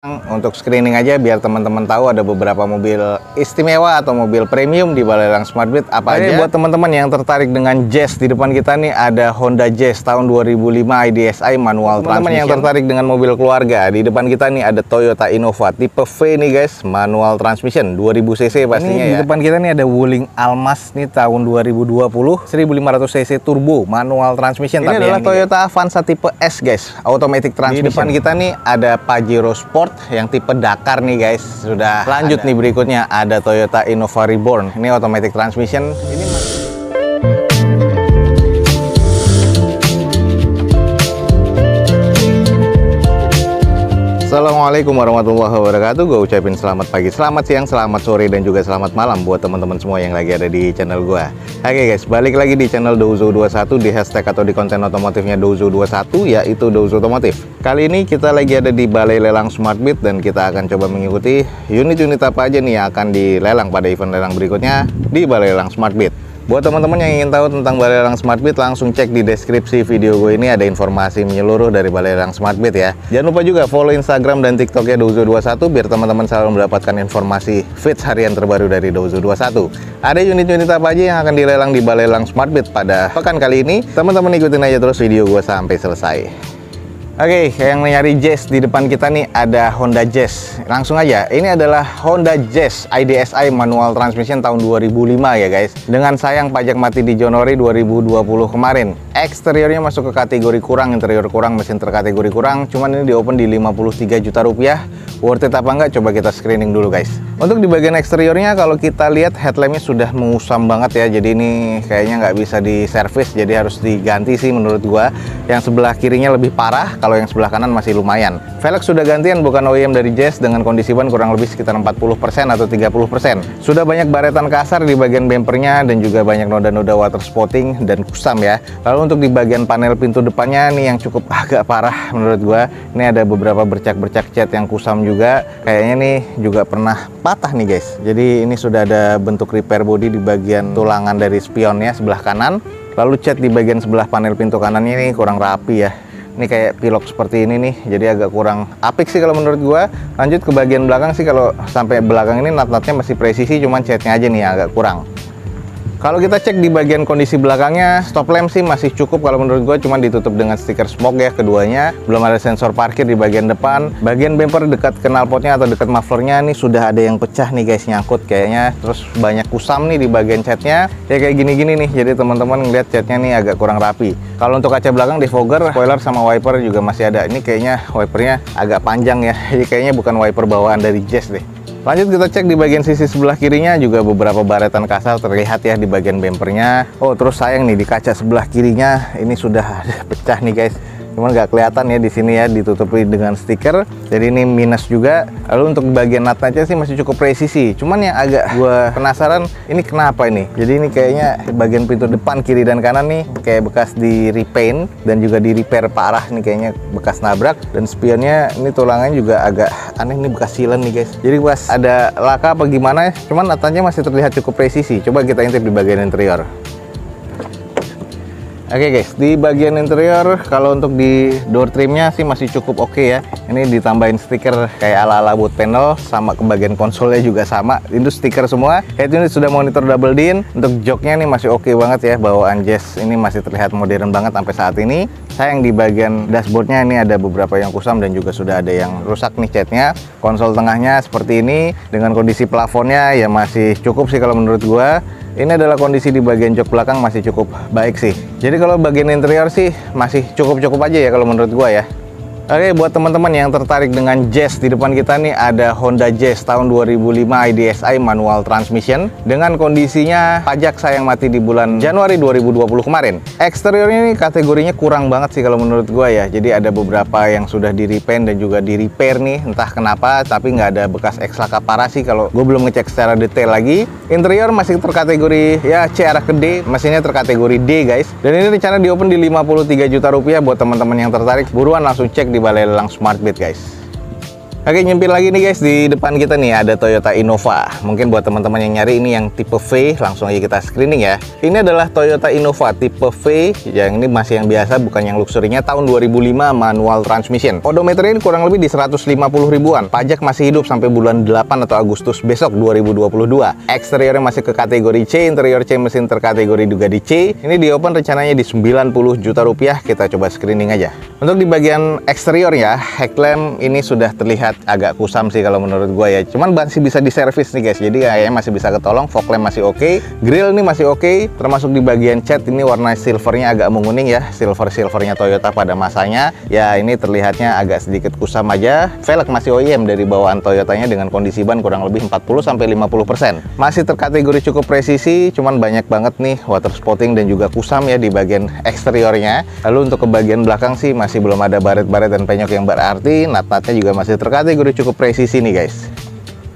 Untuk screening aja biar teman-teman tahu ada beberapa mobil istimewa atau mobil premium di Balai Lelang Smart Beat apa aja. Buat teman-teman yang tertarik dengan Jazz, di depan kita nih ada Honda Jazz tahun 2005 IDSI manual transmission. Teman-teman yang tertarik dengan mobil keluarga, di depan kita nih ada Toyota Innova tipe V nih guys, manual transmission 2000 cc pastinya ya. Di depan kita nih ada Wuling Almas nih tahun 2020 1500 cc turbo manual transmission. Ini adalah Toyota Avanza tipe S guys, automatic transmission. Di depan kita nih ada Pajero Sport yang tipe Dakar nih guys. Sudah lanjut nih, berikutnya ada Toyota Innova Reborn, ini automatic transmission. Assalamualaikum warahmatullahi wabarakatuh. Gue ucapin selamat pagi, selamat siang, selamat sore, dan juga selamat malam buat teman-teman semua yang lagi ada di channel gue. Oke guys, balik lagi di channel Douzo21, di hashtag atau di konten otomotifnya Douzo21, yaitu Douzo Otomotif. Kali ini kita lagi ada di Balai Lelang Smart Beat dan kita akan coba mengikuti unit-unit apa aja nih yang akan dilelang pada event lelang berikutnya di Balai Lelang Smart Beat. Buat teman-teman yang ingin tahu tentang Balai Lelang Smart Beat, langsung cek di deskripsi video gue ini, ada informasi menyeluruh dari Balai Lelang Smart Beat ya. Jangan lupa juga follow Instagram dan TikToknya Douzo21 biar teman-teman selalu mendapatkan informasi feeds harian terbaru dari Douzo21. Ada unit-unit apa aja yang akan dilelang di Balai Lelang Smart Beat pada pekan kali ini? Teman-teman ikutin aja terus video gue sampai selesai. Oke, yang nyari Jazz, di depan kita nih ada Honda Jazz. Langsung aja, ini adalah Honda Jazz IDSI manual transmission tahun 2005 ya guys. Dengan sayang pajak mati di Januari 2020 kemarin. Eksteriornya masuk ke kategori kurang, interior kurang, mesin terkategori kurang. Cuman ini di open di 53 juta rupiah. Worth it apa enggak? Coba kita screening dulu guys. Untuk di bagian eksteriornya, kalau kita lihat headlampnya sudah mengusam banget ya. Jadi ini kayaknya nggak bisa diservis, jadi harus diganti sih menurut gua. Yang sebelah kirinya lebih parah, kalau yang sebelah kanan masih lumayan. Velg sudah gantian, bukan OEM dari Jazz, dengan kondisi ban kurang lebih sekitar 40% atau 30%. Sudah banyak baretan kasar di bagian bempernya dan juga banyak noda-noda water spotting dan kusam ya. Lalu untuk di bagian panel pintu depannya nih yang cukup agak parah menurut gua. Ini ada beberapa bercak-bercak cat yang kusam juga. Kayaknya nih juga pernah patah nih guys. Jadi ini sudah ada bentuk repair body di bagian tulangan dari spionnya sebelah kanan. Lalu cat di bagian sebelah panel pintu kanannya ini kurang rapi ya. Ini kayak pilok seperti ini nih, jadi agak kurang apik sih kalau menurut gua. Lanjut ke bagian belakang sih, kalau sampai belakang ini nut-nutnya masih presisi, cuman catnya aja nih agak kurang. Kalau kita cek di bagian kondisi belakangnya, stop lamp sih masih cukup kalau menurut gue, cuma ditutup dengan stiker smoke ya keduanya. Belum ada sensor parkir di bagian depan. Bagian bumper dekat knalpotnya atau dekat mufflernya nih sudah ada yang pecah nih guys, nyangkut kayaknya. Terus banyak kusam nih di bagian catnya, ya kayak gini-gini nih. Jadi teman-teman ngeliat catnya nih agak kurang rapi. Kalau untuk kaca belakang, defogger, spoiler sama wiper juga masih ada. Ini kayaknya wipernya agak panjang ya, jadi kayaknya bukan wiper bawaan dari Jazz deh. Lanjut kita cek di bagian sisi sebelah kirinya, juga beberapa baretan kasar terlihat ya di bagian bempernya. Oh terus sayang nih, di kaca sebelah kirinya ini sudah pecah nih guys. Cuman nggak kelihatan ya di sini ya, ditutupi dengan stiker. Jadi ini minus juga. Lalu untuk bagian nut-nutnya sih masih cukup presisi. Cuman yang agak gua penasaran ini kenapa ini. Jadi ini kayaknya bagian pintu depan kiri dan kanan nih kayak bekas di repaint dan juga di repair parah nih, kayaknya bekas nabrak. Dan spionnya ini tulangannya juga agak aneh nih, bekas silen nih guys. Jadi pas ada laka apa gimana, cuman nut-nutnya masih terlihat cukup presisi. Coba kita intip di bagian interior. Oke guys, di bagian interior kalau untuk di door trimnya sih masih cukup oke ya. Ini ditambahin stiker kayak ala-ala boot panel, sama ke bagian konsolnya juga sama. Itu stiker semua. Head unit sudah monitor double din. Untuk joknya nih masih oke banget ya. Bawaan Jazz ini masih terlihat modern banget sampai saat ini. Sayang di bagian dashboardnya ini ada beberapa yang kusam dan juga sudah ada yang rusak nih catnya. Konsol tengahnya seperti ini, dengan kondisi plafonnya ya masih cukup sih kalau menurut gua. Ini adalah kondisi di bagian jok belakang masih cukup baik sih. Jadi kalau bagian interior sih masih cukup-cukup aja ya kalau menurut gua ya. Oke, buat teman-teman yang tertarik dengan Jazz, di depan kita nih ada Honda Jazz tahun 2005 IDSI manual transmission dengan kondisinya pajak sayang mati di bulan Januari 2020 kemarin. Eksteriornya ini kategorinya kurang banget sih kalau menurut gua ya. Jadi ada beberapa yang sudah di repaint dan juga di repair nih, entah kenapa, tapi nggak ada bekas ekslaka parah sih kalau gue belum ngecek secara detail lagi. Interior masih terkategori ya C arah ke D, mesinnya terkategori D guys. Dan ini rencana di open di 53 juta rupiah. Buat teman-teman yang tertarik, buruan langsung cek di Balai Lelang Smart Beat guys. Oke, nyempil lagi nih guys, di depan kita nih ada Toyota Innova. Mungkin buat teman-teman yang nyari ini yang tipe V, langsung aja kita screening ya. Ini adalah Toyota Innova tipe V, yang ini masih yang biasa, bukan yang luxury-nya, tahun 2005, manual transmission. Odometernya ini kurang lebih di 150 ribuan. Pajak masih hidup sampai bulan 8 atau Agustus besok 2022. Eksteriornya masih ke kategori C, interior C, mesin terkategori juga di C. Ini di open rencananya di 90 juta rupiah. Kita coba screening aja. Untuk di bagian eksterior ya, headlamp ini sudah terlihat agak kusam sih kalau menurut gue ya. Cuman masih bisa diservis nih guys. Jadi kayaknya masih bisa ketolong. Fog lamp masih oke. Grill ini masih oke. Termasuk di bagian cat ini warna silvernya agak menguning ya. Silvernya Toyota pada masanya. Ya ini terlihatnya agak sedikit kusam aja. Velg masih OEM dari bawaan Toyotanya dengan kondisi ban kurang lebih 40-50%. Masih terkategori cukup presisi. Cuman banyak banget nih water spotting dan juga kusam ya di bagian eksteriornya. Lalu untuk ke bagian belakang sih masih belum ada baret-baret dan penyok yang berarti. Nat-natnya juga masih terkategori cukup presisi nih guys.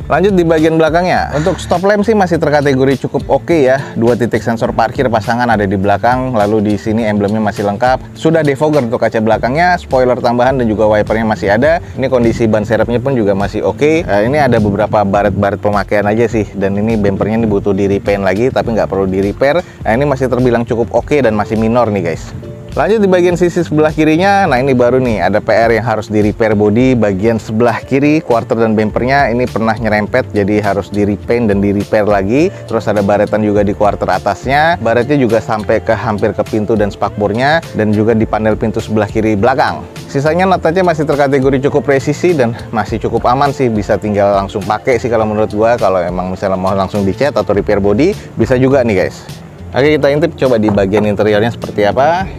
Lanjut di bagian belakangnya. Untuk stop lamp sih masih terkategori cukup oke ya. 2 titik sensor parkir pasangan ada di belakang. Lalu di sini emblemnya masih lengkap. Sudah defogger untuk kaca belakangnya. Spoiler tambahan dan juga wipernya masih ada. Ini kondisi ban serepnya pun juga masih oke. Ini ada beberapa baret-baret pemakaian aja sih. Dan ini bempernya ini butuh di repaint lagi, tapi nggak perlu di repair. Ini masih terbilang cukup oke dan masih minor nih guys. Lanjut di bagian sisi sebelah kirinya. Nah ini baru nih, ada PR yang harus di repair body. Bagian sebelah kiri, quarter dan bempernya ini pernah nyerempet, jadi harus di repaint dan di repair lagi. Terus ada baretan juga di quarter atasnya. Baretnya juga sampai ke hampir ke pintu dan spakbornya, dan juga di panel pintu sebelah kiri belakang. Sisanya natanya masih terkategori cukup presisi dan masih cukup aman sih. Bisa tinggal langsung pakai sih kalau menurut gua. Kalau emang misalnya mau langsung dicat atau repair body, bisa juga nih guys. Oke, kita intip coba di bagian interiornya seperti apa.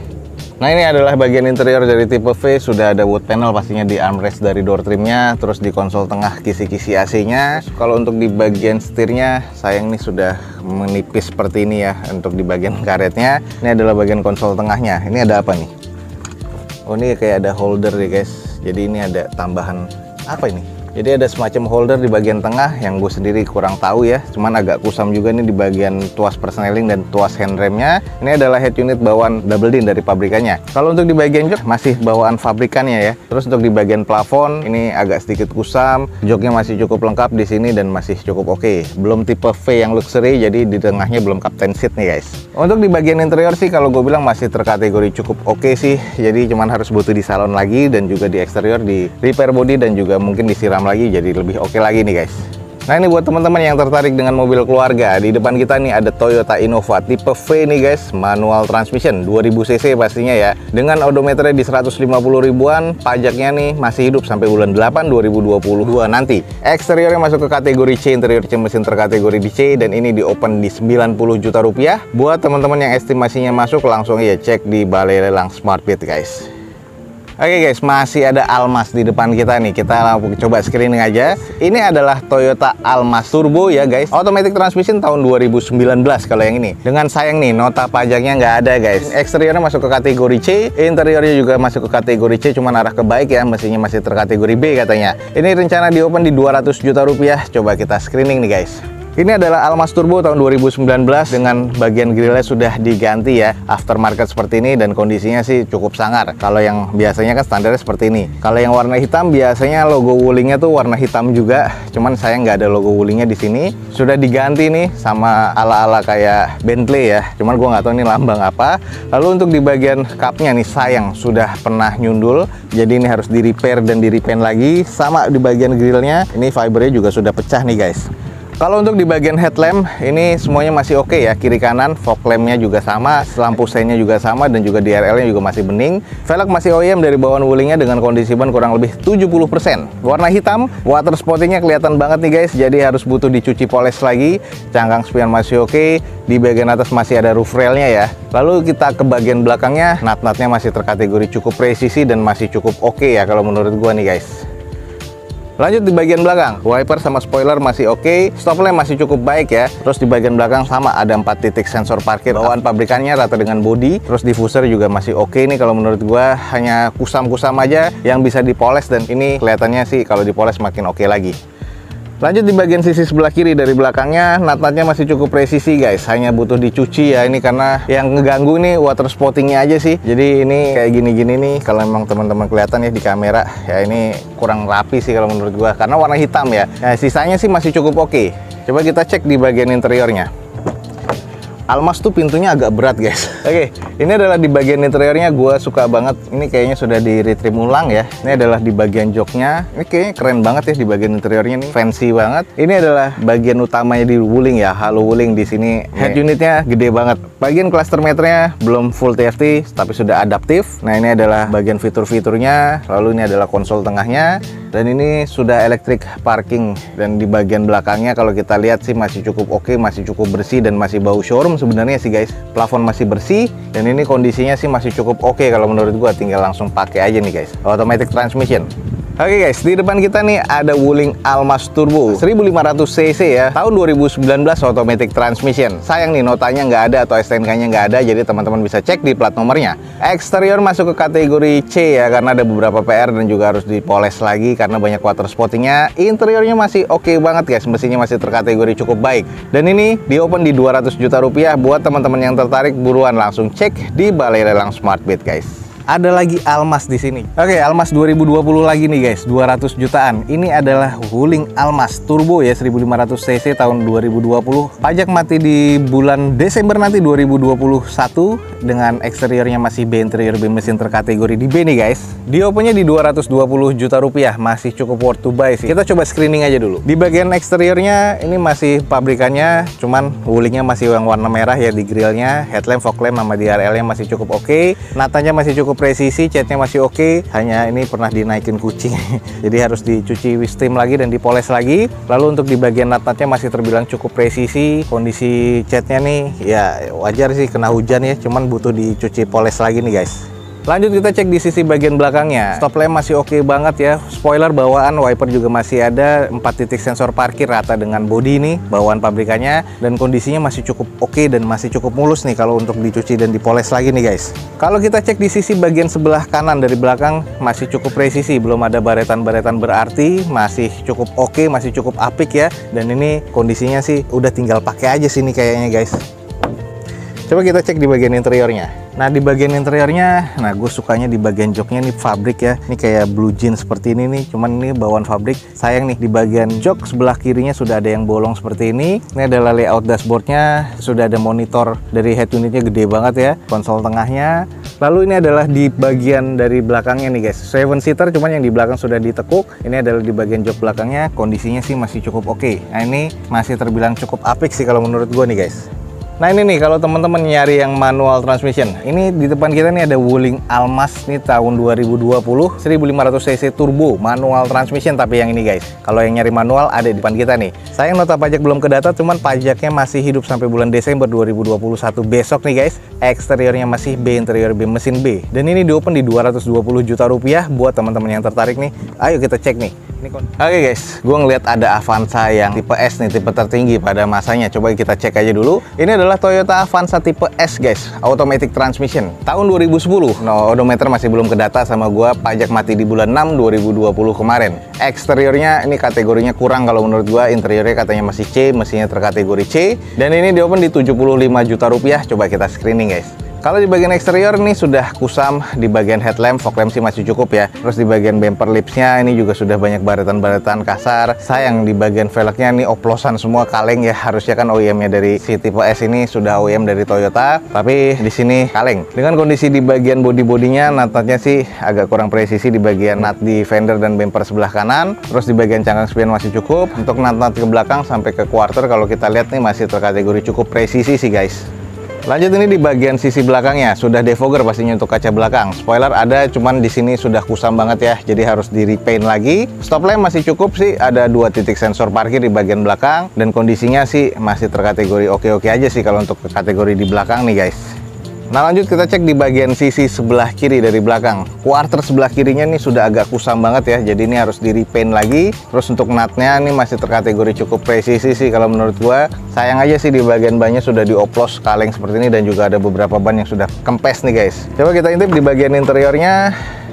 Nah ini adalah bagian interior dari tipe V. Sudah ada wood panel pastinya di armrest dari door trimnya. Terus di konsol tengah kisi-kisi AC-nya. Kalau untuk di bagian setirnya, sayang nih sudah menipis seperti ini ya. Untuk di bagian karetnya. Ini adalah bagian konsol tengahnya. Ini ada apa nih? Oh ini kayak ada holder nih guys. Jadi ini ada tambahan apa ini? Jadi ada semacam holder di bagian tengah yang gue sendiri kurang tahu ya. Cuman agak kusam juga nih di bagian tuas persneling dan tuas handremnya. Ini adalah head unit bawaan double din dari pabrikannya. Kalau untuk di bagian jok masih bawaan pabrikannya ya. Terus untuk di bagian plafon ini agak sedikit kusam. Joknya masih cukup lengkap di sini dan masih cukup oke. Belum tipe V yang luxury, jadi di tengahnya belum captain seat nih guys. Untuk di bagian interior sih kalau gue bilang masih terkategori cukup oke sih. Jadi cuman harus butuh di salon lagi dan juga di eksterior di repair body dan juga mungkin disiram lagi jadi lebih oke lagi nih guys. Nah ini buat teman-teman yang tertarik dengan mobil keluarga, di depan kita nih ada Toyota Innova tipe V nih guys, manual transmission 2000 cc pastinya ya, dengan odometernya di 150 ribuan. Pajaknya nih masih hidup sampai bulan 8 2022 nanti. Eksteriornya masuk ke kategori C, interior C, mesin terkategori di C, dan ini di open di 90 juta rupiah. Buat teman-teman yang estimasinya masuk, langsung ya cek di Balai Lelang Smartbid guys. Oke guys, masih ada Almas di depan kita nih. Kita coba screening aja. Ini adalah Toyota Almas Turbo ya guys. Automatic transmission tahun 2019 kalau yang ini. Dengan sayang nih, nota pajaknya nggak ada guys. Eksteriornya masuk ke kategori C, interiornya juga masuk ke kategori C, cuman arah ke baik ya. Mesinnya masih terkategori B katanya. Ini rencana di open di 200 juta rupiah. Coba kita screening nih guys. Ini adalah Almas Turbo tahun 2019 dengan bagian grillnya sudah diganti ya, aftermarket seperti ini, dan kondisinya sih cukup sangar. Kalau yang biasanya kan standarnya seperti ini. Kalau yang warna hitam biasanya logo wulingnya tuh warna hitam juga, cuman saya nggak ada logo wulingnya di sini. Sudah diganti nih sama ala-ala kayak Bentley ya, cuman gua nggak tahu ini lambang apa. Lalu untuk di bagian cupnya nih sayang sudah pernah nyundul, jadi ini harus di repair dan di repaint lagi. Sama di bagian grillnya, ini fibernya juga sudah pecah nih guys. Kalau untuk di bagian headlamp, ini semuanya masih oke ya, kiri kanan. Fog lampnya juga sama, lampu seinnya juga sama, dan juga DRL-nya juga masih bening. Velg masih OEM dari bawaan wulingnya dengan kondisi ban kurang lebih 70%. Warna hitam, water spottingnya kelihatan banget nih guys, jadi harus butuh dicuci poles lagi. Cangkang spion masih oke, di bagian atas masih ada roof railnya ya. Lalu kita ke bagian belakangnya, nut-nutnya masih terkategori cukup presisi dan masih cukup oke ya kalau menurut gua nih guys. Lanjut di bagian belakang, wiper sama spoiler masih oke, stop lamp masih cukup baik ya. Terus di bagian belakang sama ada 4 titik sensor parkir bawaan pabrikannya rata dengan body. Terus diffuser juga masih oke nih kalau menurut gua, hanya kusam-kusam aja yang bisa dipoles, dan ini kelihatannya sih kalau dipoles makin oke lagi. Lanjut di bagian sisi sebelah kiri dari belakangnya, nut-nutnya masih cukup presisi guys, hanya butuh dicuci ya. Ini karena yang ngeganggu nih water spottingnya aja sih. Jadi ini kayak gini-gini nih, kalau memang teman-teman kelihatan ya di kamera, ya ini kurang rapi sih kalau menurut gua, karena warna hitam ya. Nah, sisanya sih masih cukup oke. Coba kita cek di bagian interiornya. Almas tuh pintunya agak berat guys. Oke, ini adalah di bagian interiornya, gue suka banget. Ini kayaknya sudah di retrim ulang ya. Ini adalah di bagian joknya. Ini kayaknya keren banget ya di bagian interiornya nih, fancy banget. Ini adalah bagian utamanya di Wuling ya, halo Wuling di sini. Head unitnya gede banget. Bagian cluster meternya belum full TFT, tapi sudah adaptif. Nah, ini adalah bagian fitur-fiturnya. Lalu ini adalah konsol tengahnya. Dan ini sudah electric parking. Dan di bagian belakangnya kalau kita lihat sih masih cukup oke, masih cukup bersih dan masih bau showroom sebenarnya sih guys. Plafon masih bersih dan ini kondisinya sih masih cukup oke kalau menurut gua, tinggal langsung pakai aja nih guys. Automatic transmission. Oke guys, di depan kita nih ada Wuling Almas Turbo 1500 cc ya, tahun 2019, automatic transmission. Sayang nih notanya nggak ada atau STNK-nya nggak ada, jadi teman-teman bisa cek di plat nomornya. Eksterior masuk ke kategori C ya, karena ada beberapa PR dan juga harus dipoles lagi karena banyak water spottingnya. Interiornya masih oke banget guys, mesinnya masih terkategori cukup baik. Dan ini di open di 200 juta rupiah. Buat teman-teman yang tertarik, buruan langsung cek di Balai Lelang Smartbid guys. Ada lagi Almas di sini. Oke, Almas 2020 lagi nih guys, 200 jutaan. Ini adalah Wuling Almas Turbo ya, 1500 cc tahun 2020. Pajak mati di bulan Desember nanti 2021 dengan eksteriornya masih B, interior B, mesin terkategori di B nih guys. Di opennya di 220 juta rupiah, masih cukup worth to buy sih. Kita coba screening aja dulu. Di bagian eksteriornya ini masih pabrikannya, cuman Wulingnya masih yang warna merah ya di grillnya. Headlamp, fog lamp sama DRL-nya masih cukup oke. Natanya masih cukup presisi, catnya masih oke. Hanya ini pernah dinaikin kucing jadi harus dicuci steam lagi dan dipoles lagi. Lalu untuk di bagian nut-nutnya masih terbilang cukup presisi. Kondisi catnya nih ya wajar sih, kena hujan ya, cuman butuh dicuci poles lagi nih guys. Lanjut kita cek di sisi bagian belakangnya. Stop lamp masih oke banget ya. Spoiler bawaan, wiper juga masih ada. 4 titik sensor parkir rata dengan bodi ini, bawaan pabrikannya. Dan kondisinya masih cukup oke dan masih cukup mulus nih kalau untuk dicuci dan dipoles lagi nih guys. Kalau kita cek di sisi bagian sebelah kanan dari belakang, masih cukup presisi, belum ada baretan-baretan berarti, masih cukup oke, masih cukup apik ya. Dan ini kondisinya sih udah tinggal pakai aja sini kayaknya guys. Coba kita cek di bagian interiornya. Nah, di bagian interiornya, nah gue sukanya di bagian joknya nih fabrik ya. Ini kayak blue jean seperti ini nih, cuman ini bawaan fabrik. Sayang nih, di bagian jok sebelah kirinya sudah ada yang bolong seperti ini. Ini adalah layout dashboardnya, sudah ada monitor dari head unitnya gede banget ya. Konsol tengahnya. Lalu ini adalah di bagian dari belakangnya nih guys. 7-seater, cuman yang di belakang sudah ditekuk. Ini adalah di bagian jok belakangnya, kondisinya sih masih cukup oke. Nah, ini masih terbilang cukup apik sih kalau menurut gue nih guys. Nah ini nih kalau teman-teman nyari yang manual transmission, ini di depan kita nih ada Wuling Almas nih tahun 2020 1500 cc turbo manual transmission, tapi yang ini guys. Kalau yang nyari manual ada di depan kita nih. Sayang nota pajak belum kedata, cuman pajaknya masih hidup sampai bulan Desember 2021 besok nih guys. Eksteriornya masih B, interior B, mesin B. Dan ini di open di 220 juta rupiah. Buat teman-teman yang tertarik nih, ayo kita cek nih. Oke guys, gue ngeliat ada Avanza yang tipe S nih, tipe tertinggi pada masanya. Coba kita cek aja dulu. Ini adalah Toyota Avanza tipe S guys, automatic transmission tahun 2010. No, odometer masih belum kedata sama gue, pajak mati di bulan 6 2020 kemarin. Eksteriornya ini kategorinya kurang kalau menurut gue, interiornya katanya masih C, mesinnya terkategori C. Dan ini di open di 75 juta rupiah. Coba kita screening guys. Kalau di bagian eksterior nih sudah kusam, di bagian headlamp, fog lamp sih masih cukup ya. Terus di bagian bumper lipsnya ini juga sudah banyak baretan-baretan kasar. Sayang di bagian velgnya nih oplosan semua, kaleng ya. Harusnya kan OEM-nya dari si tipe S ini sudah OEM dari Toyota, tapi di sini kaleng. Dengan kondisi di bagian bodi-bodinya, nut-nutnya sih agak kurang presisi di bagian nut di fender dan bumper sebelah kanan. Terus di bagian cangkang spion masih cukup. Untuk nut-nut ke belakang sampai ke quarter kalau kita lihat nih masih terkategori cukup presisi sih guys. Lanjut ini di bagian sisi belakangnya sudah defogger pastinya untuk kaca belakang. Spoiler ada, cuman di sini sudah kusam banget ya, jadi harus di repaint lagi. Stop lamp masih cukup sih, ada 2 titik sensor parkir di bagian belakang dan kondisinya sih masih terkategori oke-oke aja sih kalau untuk kategori di belakang nih guys. Nah lanjut kita cek di bagian sisi sebelah kiri dari belakang. Quarter sebelah kirinya nih sudah agak kusam banget ya, jadi ini harus di repaint lagi. Terus untuk nutnya nih masih terkategori cukup presisi sih kalau menurut gua. Sayang aja sih di bagian bannya sudah dioplos kaleng seperti ini dan juga ada beberapa ban yang sudah kempes nih guys. Coba kita intip di bagian interiornya.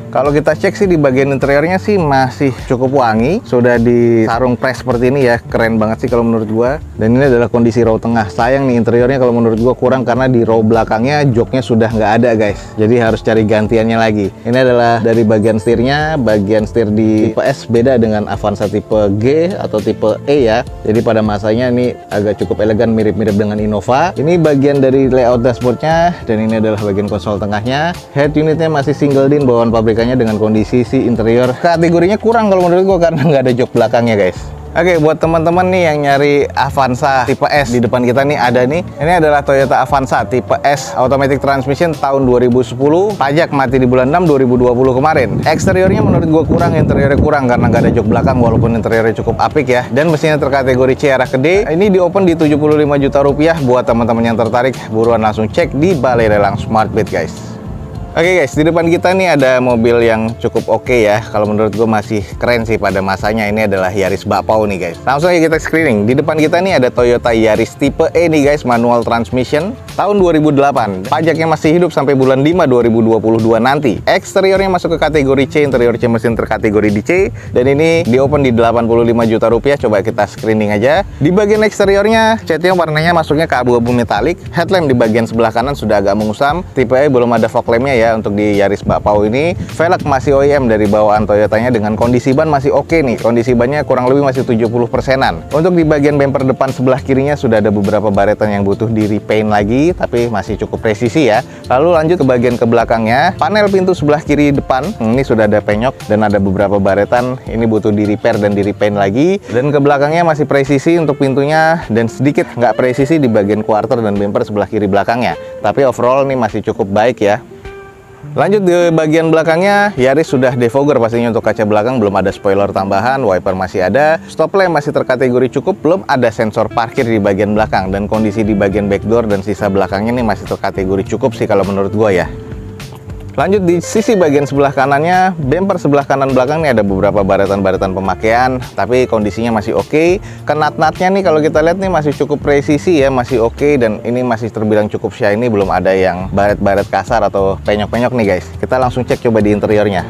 Kalau kita cek sih di bagian interiornya sih masih cukup wangi, sudah di sarung press seperti ini ya, keren banget sih kalau menurut gua. Dan ini adalah kondisi row tengah. Sayang nih interiornya kalau menurut gua kurang karena di row belakangnya joknya sudah nggak ada guys, jadi harus cari gantiannya lagi. Ini adalah dari bagian setirnya, bagian setir di tipe S beda dengan Avanza tipe G atau tipe E ya. Jadi pada masanya ini agak cukup elegan, mirip-mirip dengan Innova. Ini bagian dari layout dashboardnya, dan ini adalah bagian konsol tengahnya. Head unitnya masih single din bawaan pabrikannya dengan kondisi si interior kategorinya kurang kalau menurut gua karena nggak ada jok belakangnya guys. Oke, buat teman-teman nih yang nyari Avanza tipe S, di depan kita nih ada nih. Ini adalah Toyota Avanza tipe S automatic transmission tahun 2010, pajak mati di bulan 6 2020 kemarin. Eksteriornya menurut gua kurang, interiornya kurang karena nggak ada jok belakang walaupun interiornya cukup apik ya. Dan mesinnya terkategori C arah gede. Ini di open di 75 juta rupiah. Buat teman-teman yang tertarik, buruan langsung cek di Balai Lelang SmartBit guys. Oke guys, di depan kita nih ada mobil yang cukup oke ya. Kalau menurut gue masih keren sih pada masanya. Ini adalah Yaris Bakpao nih guys. Langsung aja kita screening. Di depan kita nih ada Toyota Yaris tipe E nih guys, manual transmission tahun 2008. Pajaknya masih hidup sampai bulan 5 2022 nanti. Eksteriornya masuk ke kategori C, interior C mesin terkategori di C. Dan ini di open di 85 juta rupiah. Coba kita screening aja. Di bagian eksteriornya, catnya warnanya masuknya ke abu-abu metalik. Headlamp di bagian sebelah kanan sudah agak mengusam. Tipe E belum ada fog lampnya ya untuk di Yaris Bakpao ini. Velg masih OEM dari bawaan Toyotanya dengan kondisi ban masih oke nih. Kondisi bannya kurang lebih masih 70%-an. Untuk di bagian bumper depan sebelah kirinya sudah ada beberapa baretan yang butuh di repaint lagi, tapi masih cukup presisi ya. Lalu lanjut ke bagian ke belakangnya. Panel pintu sebelah kiri depan ini sudah ada penyok dan ada beberapa baretan ini butuh di repair dan di repaint lagi. Dan ke belakangnya masih presisi untuk pintunya dan sedikit nggak presisi di bagian quarter dan bumper sebelah kiri belakangnya. Tapi overall ini masih cukup baik ya. Lanjut di bagian belakangnya, Yaris sudah defogger pastinya untuk kaca belakang, belum ada spoiler tambahan, wiper masih ada, stop lamp masih terkategori cukup, belum ada sensor parkir di bagian belakang, dan kondisi di bagian back door dan sisa belakangnya nih masih terkategori cukup sih kalau menurut gua ya. Lanjut di sisi bagian sebelah kanannya, bumper sebelah kanan belakang nih ada beberapa baretan-baretan pemakaian, tapi kondisinya masih oke. Kenat-natnya nih kalau kita lihat nih masih cukup presisi ya, masih oke, dan ini masih terbilang cukup shiny, belum ada yang baret-baret kasar atau penyok-penyok nih guys. Kita langsung cek coba di interiornya.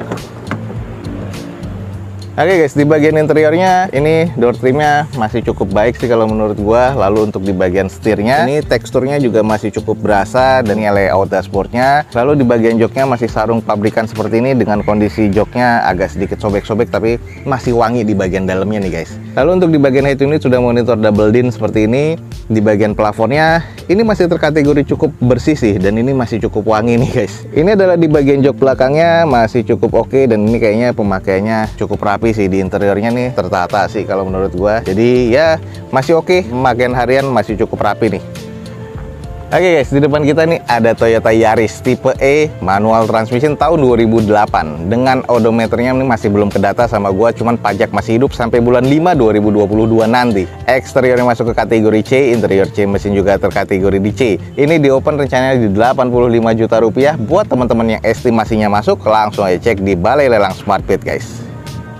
Oke guys, di bagian interiornya ini door trimnya masih cukup baik sih kalau menurut gua. Lalu untuk di bagian setirnya ini teksturnya juga masih cukup berasa, dan ini layout dashboardnya. Lalu di bagian joknya masih sarung pabrikan seperti ini dengan kondisi joknya agak sedikit sobek-sobek tapi masih wangi di bagian dalamnya nih guys. Lalu untuk di bagian head unit sudah monitor double din seperti ini. Di bagian plafonnya ini masih terkategori cukup bersih sih, dan ini masih cukup wangi nih guys. Ini adalah di bagian jok belakangnya masih cukup oke, dan ini kayaknya pemakaiannya cukup rapi sih. Di interiornya nih tertata sih kalau menurut gua. Jadi ya masih oke, pemakaian harian masih cukup rapi nih. Oke guys, di depan kita nih ada Toyota Yaris tipe E manual transmission tahun 2008 dengan odometernya ini masih belum kedata sama gua, cuman pajak masih hidup sampai bulan 5 2022 nanti. Eksteriornya masuk ke kategori C, interior C mesin juga terkategori di C. Ini di open rencananya di 85 juta rupiah. Buat teman-teman yang estimasinya masuk, langsung aja cek di Balai Lelang SmartBit guys.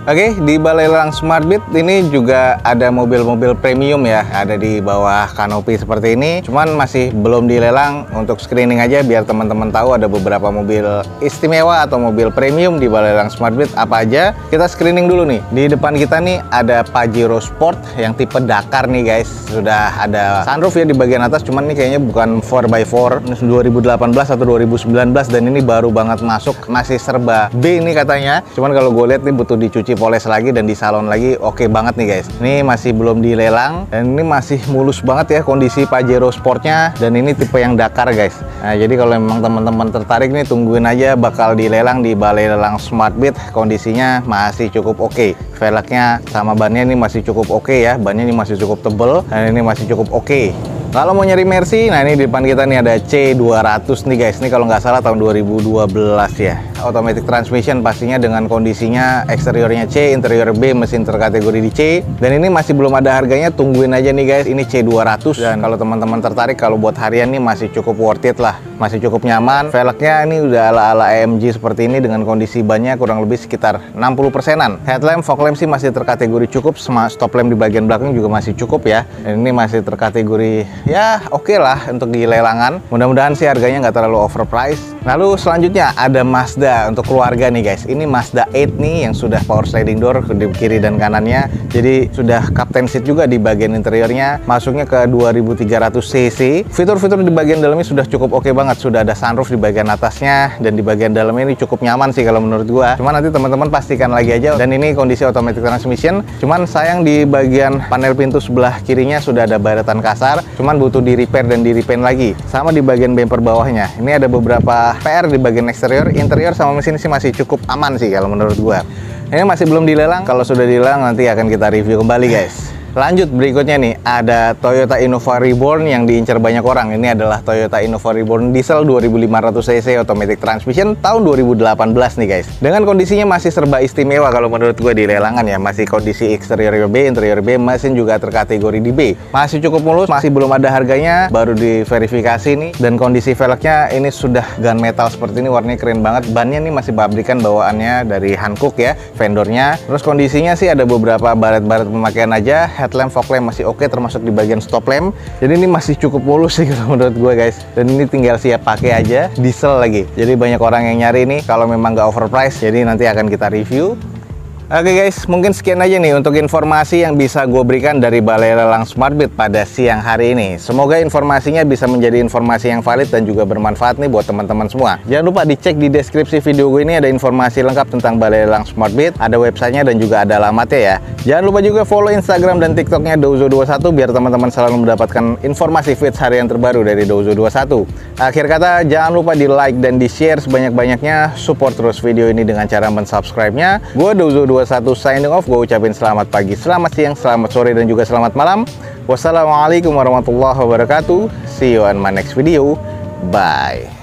Oke, di Balai Lelang SmartBit ini juga ada mobil-mobil premium ya, ada di bawah kanopi seperti ini. Cuman masih belum dilelang, untuk screening aja biar teman-teman tahu ada beberapa mobil istimewa atau mobil premium di Balai Lelang SmartBit apa aja. Kita screening dulu nih. Di depan kita nih ada Pajero Sport yang tipe Dakar nih guys. Sudah ada sunroof ya di bagian atas, cuman ini kayaknya bukan 4x4 2018 atau 2019, dan ini baru banget masuk, masih serba B ini katanya. Cuman kalau gue lihat nih butuh dicuci poles lagi dan di salon lagi. Oke banget nih guys. Ini masih belum dilelang dan ini masih mulus banget ya kondisi Pajero Sportnya, dan ini tipe yang Dakar guys. Nah, jadi kalau memang teman-teman tertarik nih, tungguin aja bakal dilelang di Balai Lelang SmartBit. Kondisinya masih cukup oke. Velgnya sama bannya ini masih cukup oke ya. Bannya ini masih cukup tebel dan ini masih cukup oke. Kalau mau nyari Mercy, nah ini di depan kita nih ada C200 nih guys. Ini kalau nggak salah tahun 2012 ya. Automatic transmission pastinya dengan kondisinya eksteriornya C, interior B, mesin terkategori di C. Dan ini masih belum ada harganya, tungguin aja nih guys. Ini C200, dan kalau teman-teman tertarik, kalau buat harian nih masih cukup worth it lah. Masih cukup nyaman. Velgnya ini udah ala-ala AMG seperti ini dengan kondisi bannya kurang lebih sekitar 60%-an. Headlamp, fog lamp sih masih terkategori cukup. Stop lamp di bagian belakang juga masih cukup ya. Dan ini masih terkategori ya oke lah untuk di lelangan. Mudah-mudahan sih harganya nggak terlalu overpriced. Lalu selanjutnya ada Mazda untuk keluarga nih guys. Ini Mazda 8 nih yang sudah power sliding door di kiri dan kanannya. Jadi sudah captain seat juga di bagian interiornya. Masuknya ke 2300 cc. Fitur-fitur di bagian dalamnya sudah cukup oke banget. Sudah ada sunroof di bagian atasnya dan di bagian dalamnya ini cukup nyaman sih kalau menurut gua. Cuman nanti teman-teman pastikan lagi aja. Dan ini kondisi automatic transmission. Cuman sayang di bagian panel pintu sebelah kirinya sudah ada baretan kasar. Cuman butuh di repair dan di repaint lagi. Sama di bagian bumper bawahnya. Ini ada beberapa PR di bagian eksterior. Interior sama mesin sih masih cukup aman sih kalau menurut gua. Ini masih belum dilelang. Kalau sudah dilelang nanti akan kita review kembali guys. Lanjut berikutnya nih, ada Toyota Innova Reborn yang diincar banyak orang. Ini adalah Toyota Innova Reborn diesel 2500 cc automatic transmission tahun 2018 nih guys. Dengan kondisinya masih serba istimewa kalau menurut gue di lelangan ya. Masih kondisi eksterior B, interior B, mesin juga terkategori di B. Masih cukup mulus, masih belum ada harganya, baru diverifikasi nih. Dan kondisi velgnya ini sudah gunmetal seperti ini, warnanya keren banget. Bannya nih masih pabrikan bawaannya dari Hankook ya, vendornya. Terus kondisinya sih ada beberapa baret-baret pemakaian aja. Headlamp, fog lamp masih oke, termasuk di bagian stop lamp. Jadi ini masih cukup mulus sih kalau menurut gue guys. Dan ini tinggal siap pakai aja, diesel lagi. Jadi banyak orang yang nyari nih kalau memang nggak overpriced. Jadi nanti akan kita review. Oke guys, mungkin sekian aja nih untuk informasi yang bisa gue berikan dari Balai Lelang Smartbit pada siang hari ini. Semoga informasinya bisa menjadi informasi yang valid dan juga bermanfaat nih buat teman-teman semua. Jangan lupa dicek di deskripsi video gue ini, ada informasi lengkap tentang Balai Lelang Smartbit, ada websitenya dan juga ada alamatnya ya. Jangan lupa juga follow Instagram dan TikToknya Douzo21 biar teman-teman selalu mendapatkan informasi feeds harian terbaru dari Douzo21. Akhir kata, jangan lupa di like dan di share sebanyak-banyaknya. Support terus video ini dengan cara mensubscribe-nya. Gue Douzo21 signing off. Gue ucapin selamat pagi, selamat siang, selamat sore, dan juga selamat malam. Wassalamualaikum warahmatullahi wabarakatuh. See you on my next video. Bye.